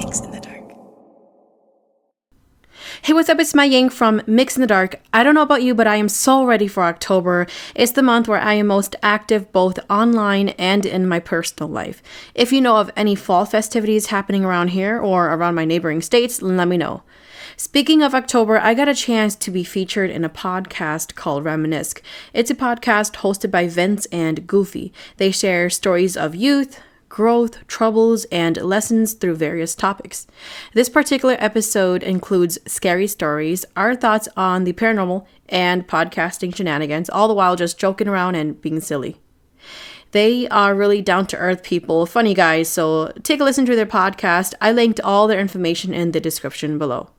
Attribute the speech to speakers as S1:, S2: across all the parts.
S1: Mix in the Dark.
S2: Hey, what's up? It's MaiYang from Mix in the Dark. I don't know about you, but I am so ready for October. It's the month where I am most active both online and in my personal life. If you know of any fall festivities happening around here or around my neighboring states, let me know. Speaking of October, I got a chance to be featured in a podcast called Raminisce. It's a podcast hosted by Vince and Goofy. They share stories of youth, growth, troubles, and lessons through various topics. This particular episode includes scary stories, our thoughts on the paranormal, and podcasting shenanigans, all the while just joking around and being silly. They are really down-to-earth people, funny guys, so take a listen to their podcast. I linked all their information in the description below.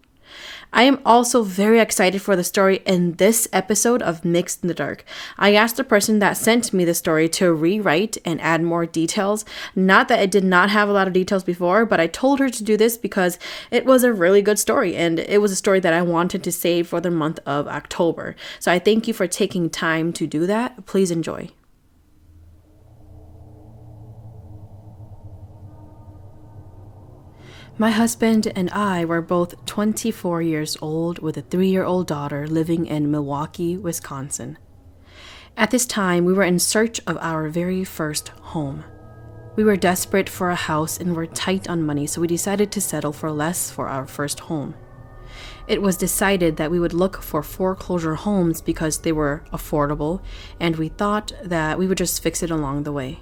S2: I am also very excited for the story in this episode of Mix in the Dark. I asked the person that sent me the story to rewrite and add more details. Not that it did not have a lot of details before, but I told her to do this because it was a really good story and it was a story that I wanted to save for the month of October. So I thank you for taking time to do that. Please enjoy. My husband and I were both 24 years old with a 3-year-old daughter living in Milwaukee, Wisconsin. At this time, we were in search of our very first home. We were desperate for a house and were tight on money, so we decided to settle for less for our first home. It was decided that we would look for foreclosure homes because they were affordable, and we thought that we would just fix it along the way.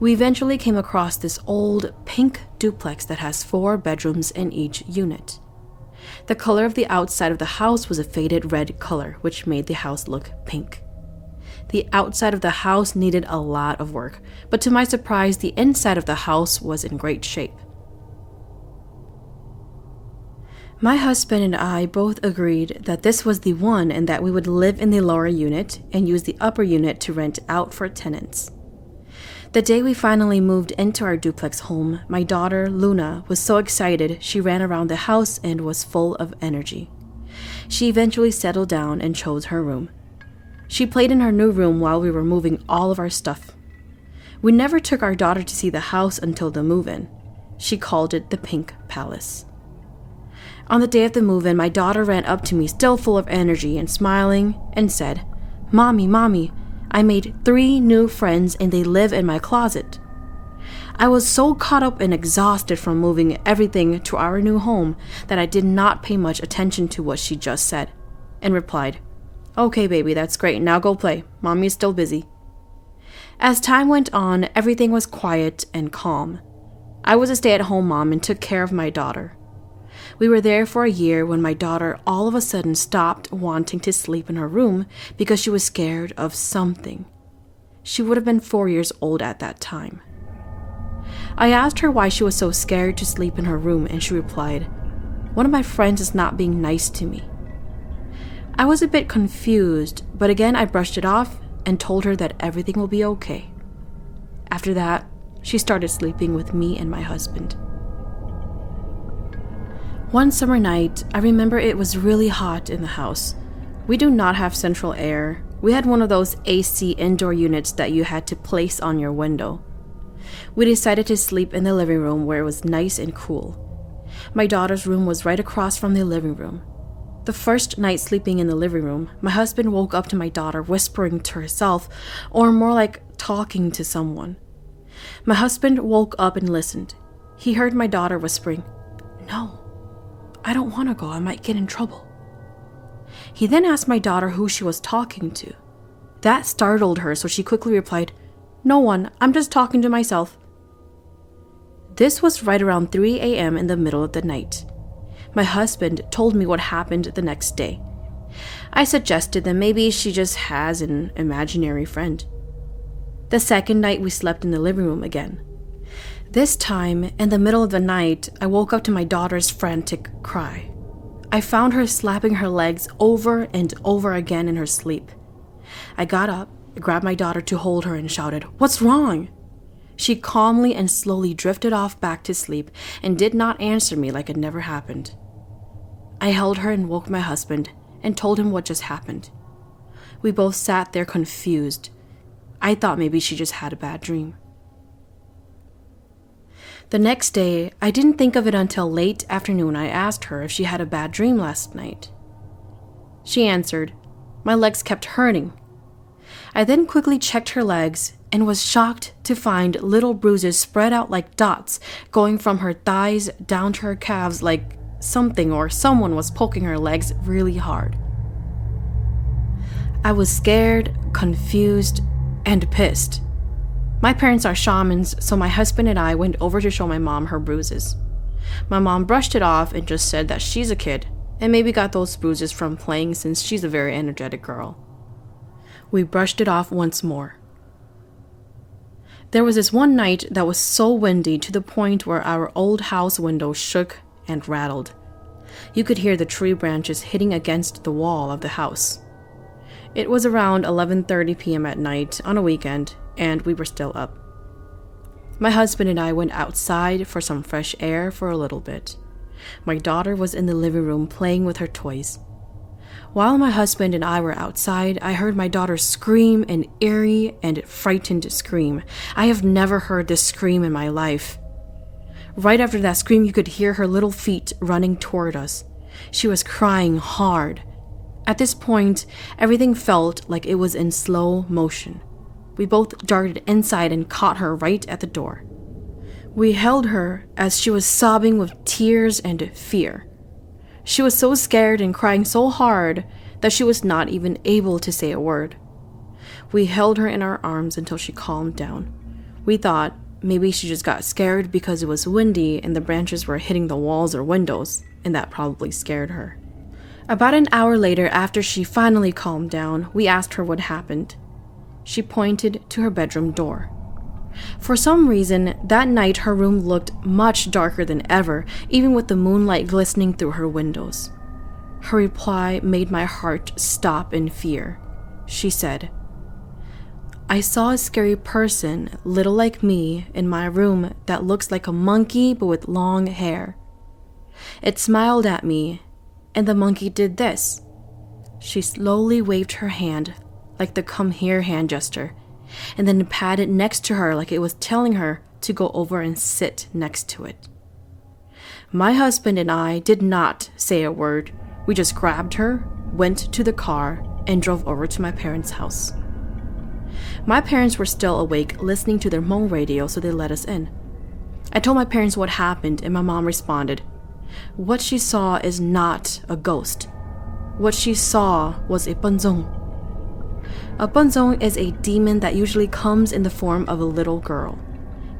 S2: We eventually came across this old pink duplex that has 4 bedrooms in each unit. The color of the outside of the house was a faded red color, which made the house look pink. The outside of the house needed a lot of work, but to my surprise, the inside of the house was in great shape. My husband and I both agreed that this was the one and that we would live in the lower unit and use the upper unit to rent out for tenants. The day we finally moved into our duplex home, my daughter, Luna, was so excited she ran around the house and was full of energy. She eventually settled down and chose her room. She played in her new room while we were moving all of our stuff. We never took our daughter to see the house until the move-in. She called it the Pink Palace. On the day of the move-in, my daughter ran up to me still full of energy and smiling and said, Mommy, I made 3 new friends and they live in my closet." I was so caught up and exhausted from moving everything to our new home that I did not pay much attention to what she just said and replied, "Okay, baby, that's great. Now go play. Mommy is still busy." As time went on, everything was quiet and calm. I was a stay-at-home mom and took care of my daughter. We were there for a year when my daughter all of a sudden stopped wanting to sleep in her room because she was scared of something. She would have been 4 years old at that time. I asked her why she was so scared to sleep in her room, and she replied, "One of my friends is not being nice to me." I was a bit confused, but again I brushed it off and told her that everything will be okay. After that, she started sleeping with me and my husband. One summer night, I remember it was really hot in the house. We do not have central air. We had one of those AC indoor units that you had to place on your window. We decided to sleep in the living room where it was nice and cool. My daughter's room was right across from the living room. The first night sleeping in the living room, my husband woke up to my daughter whispering to herself, or more like talking to someone. My husband woke up and listened. He heard my daughter whispering, "No, I don't want to go. I might get in trouble." He then asked my daughter who she was talking to. That startled her, so she quickly replied, "No one. I'm just talking to myself." This was right around 3 a.m. in the middle of the night. My husband told me what happened the next day. I suggested that maybe she just has an imaginary friend. The second night we slept in the living room again. This time, in the middle of the night, I woke up to my daughter's frantic cry. I found her slapping her legs over and over again in her sleep. I got up, grabbed my daughter to hold her and shouted, "What's wrong?" She calmly and slowly drifted off back to sleep and did not answer me like it never happened. I held her and woke my husband and told him what just happened. We both sat there confused. I thought maybe she just had a bad dream. The next day, I didn't think of it until late afternoon. I asked her if she had a bad dream last night. She answered, "My legs kept hurting." I then quickly checked her legs and was shocked to find little bruises spread out like dots going from her thighs down to her calves, like something or someone was poking her legs really hard. I was scared, confused, and pissed. My parents are shamans, so my husband and I went over to show my mom her bruises. My mom brushed it off and just said that she's a kid and maybe got those bruises from playing since she's a very energetic girl. We brushed it off once more. There was this one night that was so windy to the point where our old house window shook and rattled. You could hear the tree branches hitting against the wall of the house. It was around 11:30 p.m. at night on a weekend, and we were still up. My husband and I went outside for some fresh air for a little bit. My daughter was in the living room playing with her toys. While my husband and I were outside, I heard my daughter scream an eerie and frightened scream. I have never heard this scream in my life. Right after that scream, you could hear her little feet running toward us. She was crying hard. At this point, everything felt like it was in slow motion. We both darted inside and caught her right at the door. We held her as she was sobbing with tears and fear. She was so scared and crying so hard that she was not even able to say a word. We held her in our arms until she calmed down. We thought maybe she just got scared because it was windy and the branches were hitting the walls or windows, and that probably scared her. About an hour later, after she finally calmed down, we asked her what happened. She pointed to her bedroom door. For some reason, that night her room looked much darker than ever, even with the moonlight glistening through her windows. Her reply made my heart stop in fear. She said, "I saw a scary person, little like me, in my room that looks like a monkey but with long hair. It smiled at me, and the monkey did this." She slowly waved her hand, like the come here hand gesture, and then patted next to her like it was telling her to go over and sit next to it. My husband and I did not say a word. We just grabbed her, went to the car, and drove over to my parents' house. My parents were still awake, listening to their Hmong radio, so they let us in. I told my parents what happened, and my mom responded, "What she saw is not a ghost. What she saw was a Panzong." A Panzong is a demon that usually comes in the form of a little girl.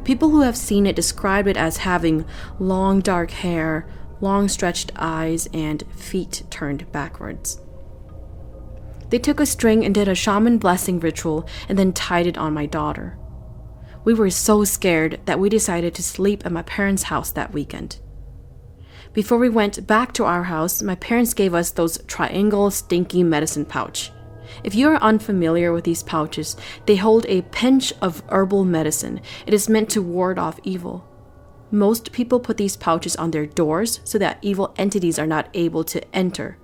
S2: People who have seen it describe it as having long dark hair, long stretched eyes, and feet turned backwards. They took a string and did a shaman blessing ritual and then tied it on my daughter. We were so scared that we decided to sleep at my parents' house that weekend. Before we went back to our house, my parents gave us those triangle stinky medicine pouch. If you are unfamiliar with these pouches, they hold a pinch of herbal medicine. It is meant to ward off evil. Most people put these pouches on their doors so that evil entities are not able to enter.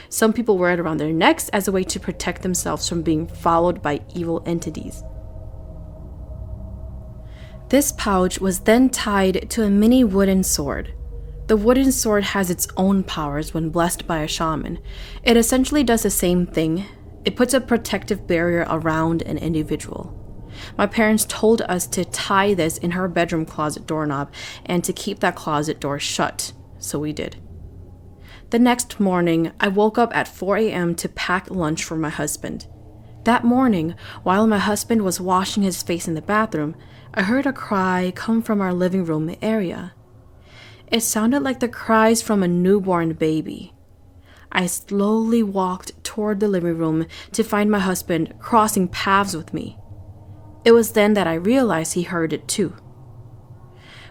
S2: Some people wear it around their necks as a way to protect themselves from being followed by evil entities. This pouch was then tied to a mini wooden sword. The wooden sword has its own powers when blessed by a shaman. It essentially does the same thing. It puts a protective barrier around an individual. My parents told us to tie this in her bedroom closet doorknob and to keep that closet door shut, so we did. The next morning, I woke up at 4 a.m. to pack lunch for my husband. That morning, while my husband was washing his face in the bathroom, I heard a cry come from our living room area. It sounded like the cries from a newborn baby. I slowly walked toward the living room to find my husband crossing paths with me. It was then that I realized he heard it too.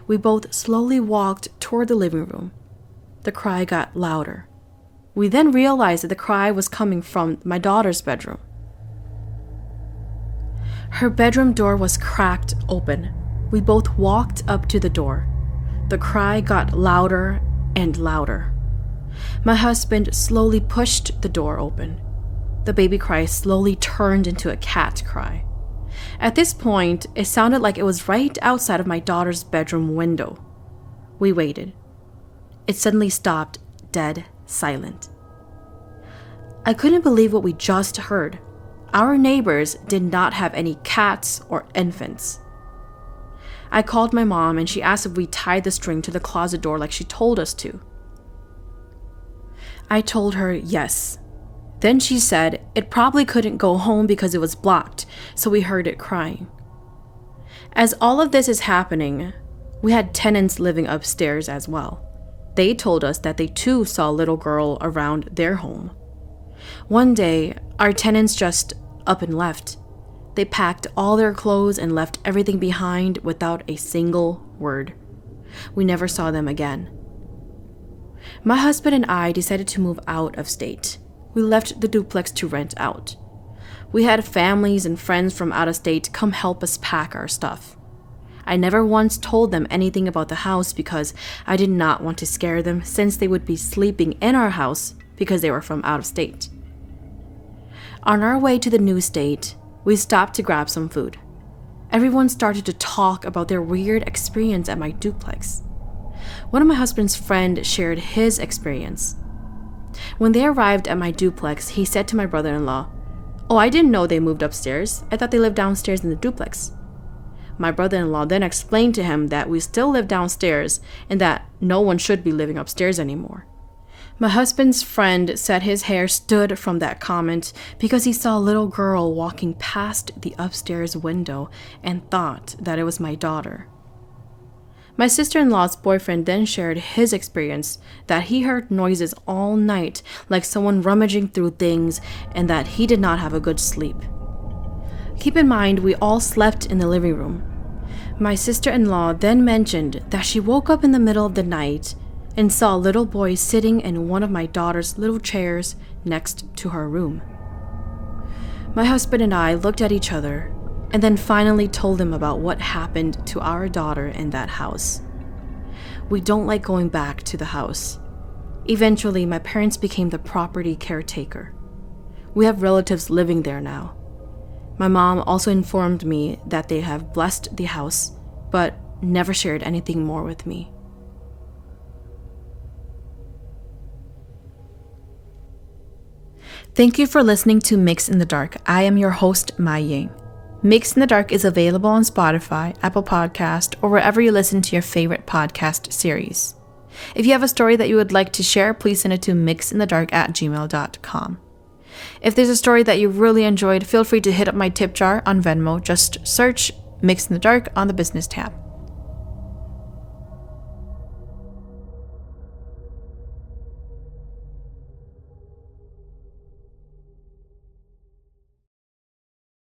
S2: We both slowly walked toward the living room. The cry got louder. We then realized that the cry was coming from my daughter's bedroom. Her bedroom door was cracked open. We both walked up to the door. The cry got louder and louder. My husband slowly pushed the door open. The baby cry slowly turned into a cat cry. At this point, it sounded like it was right outside of my daughter's bedroom window. We waited. It suddenly stopped, dead silent. I couldn't believe what we just heard. Our neighbors did not have any cats or infants. I called my mom and she asked if we tied the string to the closet door like she told us to. I told her yes. Then she said it probably couldn't go home because it was blocked, so we heard it crying. As all of this is happening, we had tenants living upstairs as well. They told us that they too saw a little girl around their home. One day, our tenants just up and left. They packed all their clothes and left everything behind without a single word. We never saw them again. My husband and I decided to move out of state. We left the duplex to rent out. We had families and friends from out of state come help us pack our stuff. I never once told them anything about the house because I did not want to scare them since they would be sleeping in our house because they were from out of state. On our way to the new state, we stopped to grab some food. Everyone started to talk about their weird experience at my duplex. One of my husband's friends shared his experience. When they arrived at my duplex, he said to my brother-in-law, "Oh, I didn't know they moved upstairs. I thought they lived downstairs in the duplex." My brother-in-law then explained to him that we still live downstairs and that no one should be living upstairs anymore. My husband's friend said his hair stood from that comment because he saw a little girl walking past the upstairs window and thought that it was my daughter. My sister-in-law's boyfriend then shared his experience that he heard noises all night like someone rummaging through things and that he did not have a good sleep. Keep in mind, we all slept in the living room. My sister-in-law then mentioned that she woke up in the middle of the night and saw a little boy sitting in one of my daughter's little chairs next to her room. My husband and I looked at each other and then finally told him about what happened to our daughter in that house. We don't like going back to the house. Eventually, my parents became the property caretaker. We have relatives living there now. My mom also informed me that they have blessed the house, but never shared anything more with me. Thank you for listening to Mix in the Dark. I am your host, MaiYang. Mix in the Dark is available on Spotify, Apple Podcast, or wherever you listen to your favorite podcast series. If you have a story that you would like to share, please send it to myxinthedark@gmail.com. If there's a story that you really enjoyed, feel free to hit up my tip jar on Venmo. Just search Mix in the Dark on the business tab.